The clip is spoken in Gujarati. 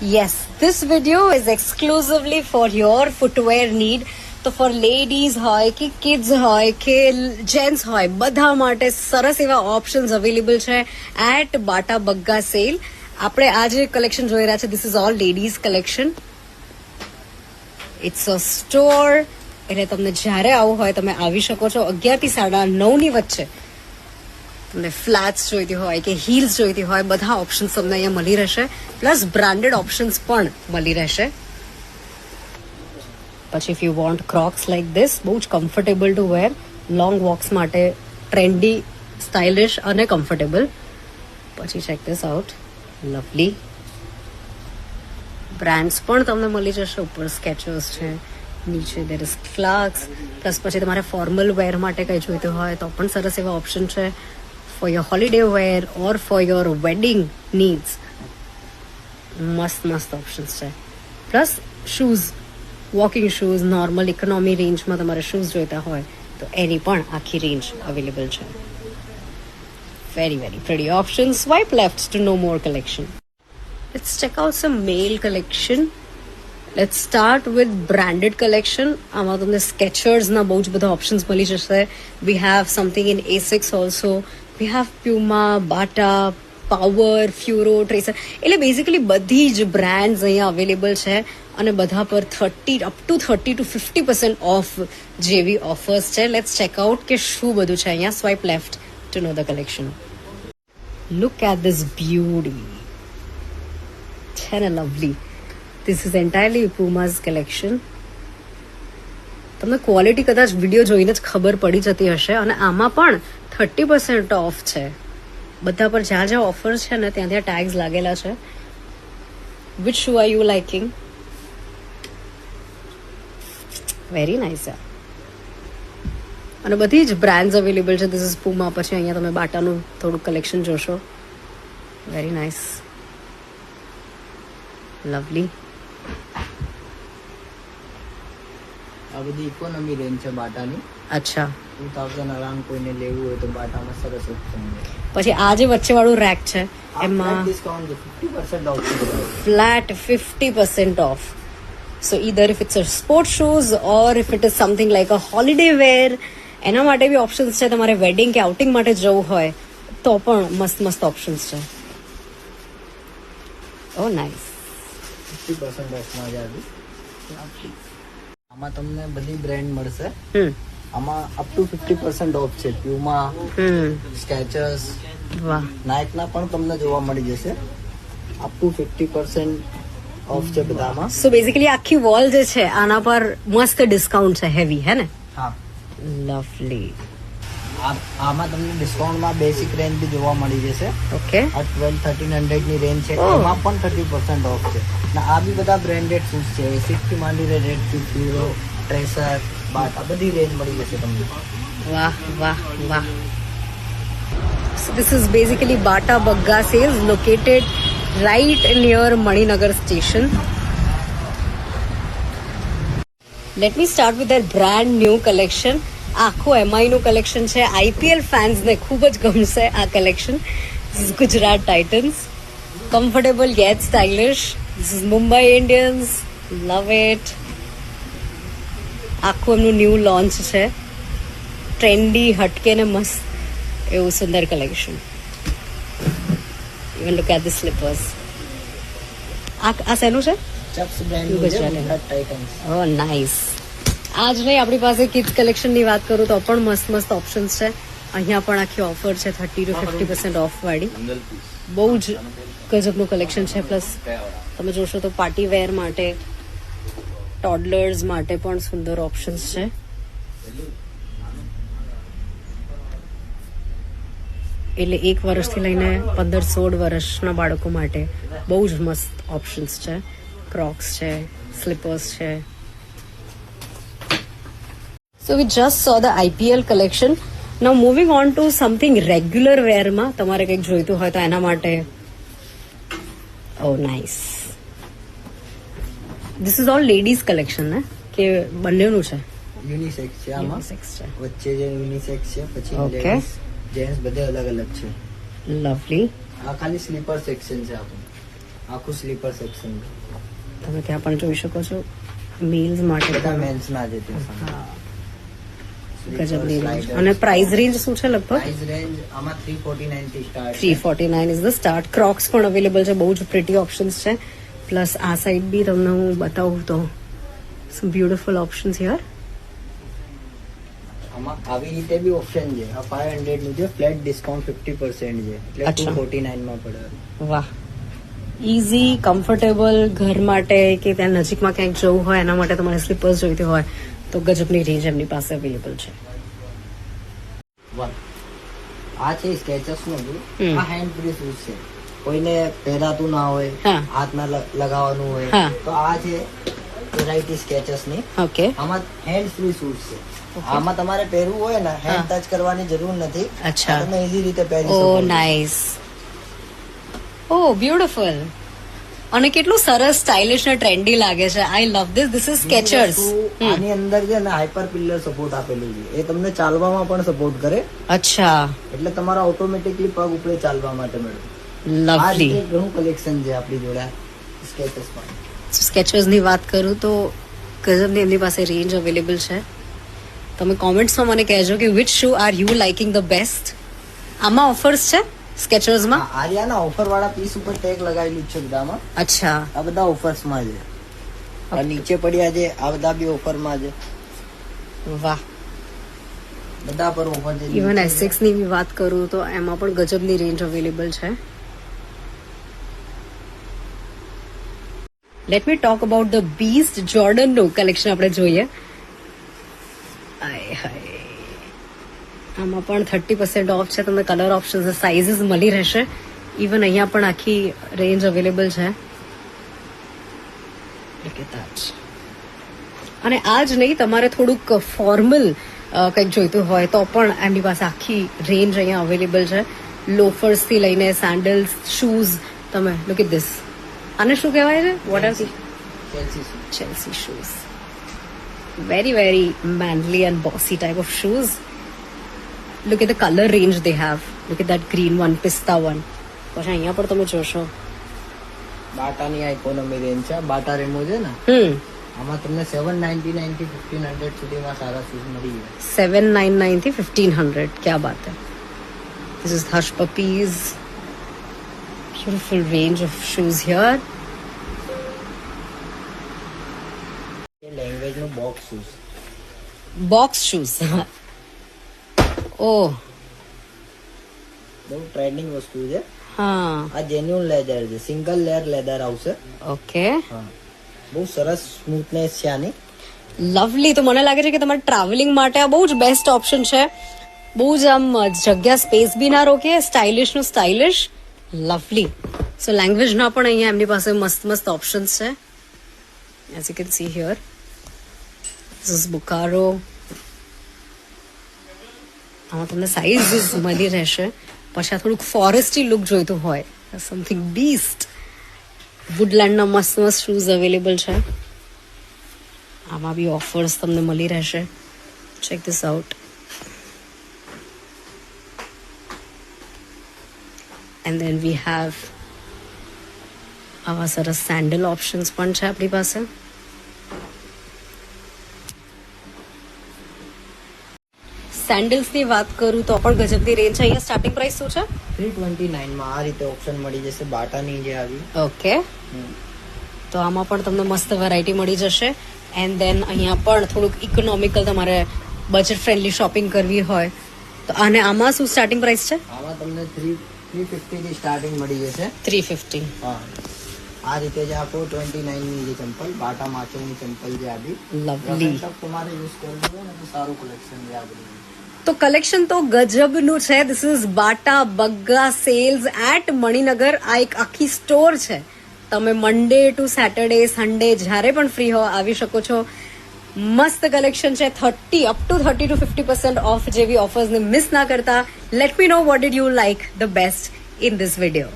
Yes, this video is exclusively for your footwear need. તો ફોર લેડીઝ હોય કે કિડ્સ હોય કે જેન્ટ્સ હોય બધા માટે સરસ એવા ઓપ્શન્સ અવેલેબલ છે એટ બાટા બગ્ગા સેલ. આપણે આ જે કલેક્શન જોઈ રહ્યા છે this is all ladies collection. It's a store, એટલે તમને જ્યારે આવવું હોય તમે આવી શકો છો. 11 થી 9:30 ની વચ્ચે તમને ફ્લેટ્સ જોઈતી હોય કે હીલ્સ જોઈતી હોય બધા ઓપ્શન્સ તમને અહીંયા મળી રહેશે. પ્લસ બ્રાન્ડેડ ઓપ્શન્સ પણ મળી રહેશે. પછી if you want Crocs like this, બહુ જ કમ્ફર્ટેબલ ટુ વેર, લોંગ વોક્સ માટે ટ્રેન્ડી, સ્ટાઇલિશ અને કમ્ફર્ટેબલ. પછી check this out, lovely brands પણ તમને મળી જશે. ઉપર સ્કેચર્સ છે, નીચે દેર ઇઝ ક્લાર્ક્સ. પ્લસ પછી તમારે ફોર્મલ વેર માટે કંઈ જોઈતું હોય તો પણ સરસ એવા ઓપ્શન છે. For your holiday wear or for your wedding needs મસ્ત મસ્ત ઓપ્શન્સ છે. Plus shoes, walking shoes, normal economy રેન્જમાં તમારે શૂઝ જોઈતા હોય તો એની પણ આખી રેન્જ અવેલેબલ છે. Very very pretty option. Swipe left to know more collection. Let's check out some male collection. Let's start with branded collection. આમાં તમને સ્કેચર્સના બહુ જ બધા ઓપ્શન્સ મળી જશે. We have something in A6 also. We have Puma, Bata, Power, Furo, Tracer. એટલે બેઝિકલી બધી જ બ્રાન્ડ્સ અહીંયા અવેલેબલ છે અને બધા પર 30 to 50% ઓફ જેવી ઓફર્સ છે. લેટ્સ ચેક આઉટ કે શું બધું છે અહીંયા. Swipe left to know the collection. Look at this beauty, છે ને lovely. This is entirely Puma's collection. તમને ક્વોલિટી કદાચ વિડીયો જોઈને જ ખબર પડી જતી હશે. અને આમાં પણ 30% ઓફ છે. બધા પર જ્યાં જ્યાં ઓફર્સ છે ને ત્યાં ત્યાં ટેગ્સ લાગેલા છે. વિચ શુ are you liking? Very nice. અને બધી જ બ્રાન્ડ્સ અવેલેબલ છે. This is Puma. પછી અહીંયા તમે બાટાનું થોડું કલેક્શન જોશો. Very nice, lovely. આ બધી ઇકોનોમી રેન્જ છે બાટાની. અચ્છા, 2000 અરાઉન્ડ કોઈને લેવું હોય તો બાટામાં સરસ ઓપ્શન છે. પછી આ જે વચ્ચે વાળું રેક છે એમાં ડિસ્કાઉન્ટ 50% ઓફ છે. Flat 50% of. So either if it's a sport shoes or if it is something like a holiday wear, એના માટે બી ઓપ્શન્સ છે. તમારે વેડિંગ કે આઉટિંગ માટે જવું હોય તો પણ મસ્ત મસ્ત ઓપ્શન્સ છે. ઓ નાઇસ. 50% ઓફમાં જ આવી. આમાં તમને બધી બ્રાન્ડ મળશે. આમાં અપ ટુ 50% ઓફ છે. પ્યુમા, સ્કેચર્સ, વાહ, નાઇકના પણ તમને જોવા મળી જશે. અપ ટુ 50% ઓફ છે બધામાં. સો બેઝિકલી આખી વોલ જે છે આના પર મસ્ત ડિસ્કાઉન્ટ છે, હેવી, હે ને? હા, લવલી. આમાં તમને ડિસ્કાઉન્ટમાં બેસિક રેન્જ બી જોવા મળી જશે. ઓકે, આ 1200-1300 ની રેન્જ છે. એમાં પણ 30% ઓફ છે. ને આ બી બધા બ્રાન્ડેડ શૂઝ છે. A6 થી માંડીને રેડ થી ફ્યુરો, ટ્રેસર, બાટા બધી રેન્જ મળી જશે તમને. વાહ વાહ વાહ. So this is basically Bata Bagga sales located right near Maninagar station. Let me start with their brand new collection. આખું MI નું કલેક્શન છે. IPL ફેન્સ ને ખૂબ જ ગમશે આ collection. This is Gujarat Titans. Comfortable yet stylish. This is Mumbai Indians. Love it. આખું એમનું ન્યૂ લોન્ચ છે. ટ્રેન્ડી, હટકે ને મસ્ત એવું સુંદર collection. Even look at the slippers. આ શેનું છે? ચપ્સ brand Gujarat Titans. Oh nice. આજ નહીં, આપણી પાસે કિડ્સ કલેક્શનની વાત કરું તો પણ મસ્ત મસ્ત ઓપ્શન્સ છે. અહીંયા પણ આખી ઓફર છે 30 to 50% ઓફ વાળી. બહુ જ ગજબનું કલેક્શન છે. પ્લસ તમે જોશો તો પાર્ટી વેર માટે, ટોડલર્સ માટે પણ સુંદર ઓપ્શન્સ છે. એટલે 1 વર્ષથી લઈને 15-16 વર્ષના બાળકો માટે બહુ જ મસ્ત ઓપ્શન્સ છે. ક્રોક્સ છે, સ્લીપર્સ છે. So we just saw the IPL collection. Now moving on to something regular વેરમાં તમારે કંઈક જોઈતું હોય તો એના માટે. Oh nice. This is all ladies collection ને કે બંનેનું છે? યુનિસેક્સ છે આમાં. યુનિસેક્સ છે. વચ્ચે જે યુનિસેક્સ છે, પછી ઓકે, લેડીઝ જેન્ટ્સ બધે અલગ અલગ છે. લવલી. આ ખાલી સ્લીપર સેક્શન છે આપણું. આખું સ્લીપર સેક્શન તમે ત્યાં પણ જોઈ શકો છો મેલ્સ માટે બધા મેન્સ ના છે ત્યાં હા ગજબની રેન્જ અને પ્રાઇસ રેન્જ શું છે લગભગ પ્રાઇસ રેન્જ આમાં 349 થી start 349 is the start Crocs પણ અવેલેબલ છે બહુ જ પ્રિટી ઓપ્શન્સ છે પ્લસ આ સાઈડ બી તમને હું બતાવું તો સમ બ્યુટીફુલ ઓપ્શન્સ હિયર આમાં આવી રીતે બી ઓપ્શન છે આ 500 નું છે ફ્લેટ ડિસ્કાઉન્ટ 50% છે એટલે અચ્છા. 249 માં પડે વાહ ઇઝી કમ્ફર્ટેબલ ઘર માટે કે ત્યાં નજીકમાં ક્યાંક જવું હોય એના માટે તમારે સ્લીપર્સ જોઈતી હોય તો ગજબની રેન્જ એમની પાસે અવેલેબલ છે આ છે સ્કેચર્સ નું હમ. આ હેન્ડ ફ્રી શૂઝ છે કોઈને પહેરાતું ના હોય હા. હાથમાં લગાવવાનું હોય હા. તો આ છે વેરાયટી સ્કેચર્સ ની ઓકે આમાં હેન્ડ ફ્રી શૂઝ છે આમાં તમારે પહેરવું હોય ને હેન્ડ ટચ કરવાની જરૂર નથી અચ્છા. તમે ઈઝી રીતે પહેરી ઓ શકો છો. નાઇસ ઓ બ્યુટીફુલ અને કેટલું સરસ સ્ટાઇલિશ ને ટ્રેન્ડી લાગે છે આઈ લવ ધીસ ઇઝ બીજી સ્કેચર્સ વસ્તુ, આની અંદર છે ને હાઇપર પિલર સપોર્ટ આપેલું છે એ તમને ચાલવામાં પણ સપોર્ટ કરે અચ્છા એટલે તમારા ઓટોમેટિકલી પગ ઉપર ચાલવા માટે મળે આ લવલી રીતે ઘણું કલેક્શન છે આપણી જોડે સ્કેચર્સ માં સ્કેચર્સ ની વાત કરું તો ગજબની એમની પાસે રેન્જ અવેલેબલ છે તમે કોમેન્ટ્સમાં મને કહેજો કે which shoe are you liking the best આમાં ઓફર્સ છે સ્કેચર્સમાં આર્યાના ઓફર વાળા પીસ ઉપર ટેગ લગાવેલું છે બધામાં અચ્છા આ બધા ઓફર્સ માં છે આ નીચે પડ્યા છે આ બધા બી ઓફર માં છે વાહ બધા પર ઓફર છે ઇવન એસેક્સ ની બી વાત કરું તો એમાં પણ ગજબની રેન્જ અવેલેબલ છે let me talk about the Beast Jordan નું કલેક્શન આપણે જોઈએ આય હાય આમાં પણ 30% ઓફ છે તમને કલર ઓપ્શન્સ સાઇઝીસ મળી રહેશે ઇવન અહીંયા પણ આખી રેન્જ અવેલેબલ છે Look at that. અને આ જ નહીં તમારે થોડુંક ફોર્મલ કંઈક જોઈતું હોય તો પણ એમની પાસે આખી રેન્જ અહીંયા અવેલેબલ છે લોફર્સ થી લઈને સેન્ડલ્સ શૂઝ તમે લુક એટ ધીસ આને શું કહેવાય છે what are Chelsea shoes very very manly and bossy type of shoes look at the colour range they have look at that green one પિસ્તા વન પછી અહીંયા પણ તમે જોશો બાટાની આ ઇકોનોમી રેન્જ છે બાટા રેમો છે ને આમાં તમને 799 થી 1500 સુધીમાં સારા શૂઝ મળી જાય 799 થી 1500 क्या बात है this is Hush Puppies beautiful range of shoes here language નું box shoes box shoes oh બહુ ટ્રેન્ડિંગ વસ્તુ છે હા આ જેન્યુઅન લેધર છે સિંગલ લેયર લેધર આવશે ઓકે હા બહુ સરસ સ્મૂથનેસ છે આની લવલી તો મને લાગે છે કે તમારે ટ્રાવેલિંગ માટે આ બહુ જ બેસ્ટ ઓપ્શન છે બહુ જ આમ જગ્યા સ્પેસ બી ના રોકે સ્ટાઇલિશ નું સ્ટાઇલિશ લવલી સો લેંગ્વેજના પણ અહીંયા એમની પાસે મસ્ત મસ્ત ઓપ્શન્સ છે as you can see here this is બુકારો આમાં તમને સાઇઝ મળી રહેશે પછી આ થોડુંક ફોરેસ્ટી લુક જોઈતું હોય સમથિંગ બીસ્ટ વુડલેન્ડના મસ્ત મસ્ત શૂઝ અવેલેબલ છે આમાં બી ઓફર્સ તમને મળી રહેશે check this out and then we have આવા સરસ સેન્ડલ ઓપ્શન્સ પણ છે આપણી પાસે સેન્ડલ્સ ની વાત કરું તો પણ ગજબની રેન્જ છે અહીંયા સ્ટાર્ટિંગ પ્રાઇસ શું છે 329 માં આ રીતે ઓપ્શન મળી જશે બાટાની જે આવી ઓકે તો આમાં પણ તમને મસ્ત વેરાયટી મળી જશે એન્ડ દેન અહીંયા પણ થોડુંક ઇકોનોમિકલ તમારે બજેટ ફ્રેન્ડલી શોપિંગ કરવી હોય તો અને આમાં શું સ્ટાર્ટિંગ પ્રાઇસ છે આમાં તમને 350 થી સ્ટાર્ટિંગ મળી જશે 350 હા આ રીતે જે આપો 29 ની જે ચંપલ બાટા માચોની ચંપલ જે આવી લવલી તમારે યુઝ કરવું હોય ને તો સારું કલેક્શન છે આ બધું તો કલેક્શન તો ગજબનું છે this is Bata Bagga sales at Maninagar આ એક આખી સ્ટોર છે તમે મંડે ટુ સેટરડે સન્ડે જ્યારે પણ ફ્રી હો આવી શકો છો મસ્ત કલેક્શન છે 30 અપ ટુ 30 to 50% ઓફ જેવી ઓફર્સને મિસ ના કરતા let me know what did you like the best in this video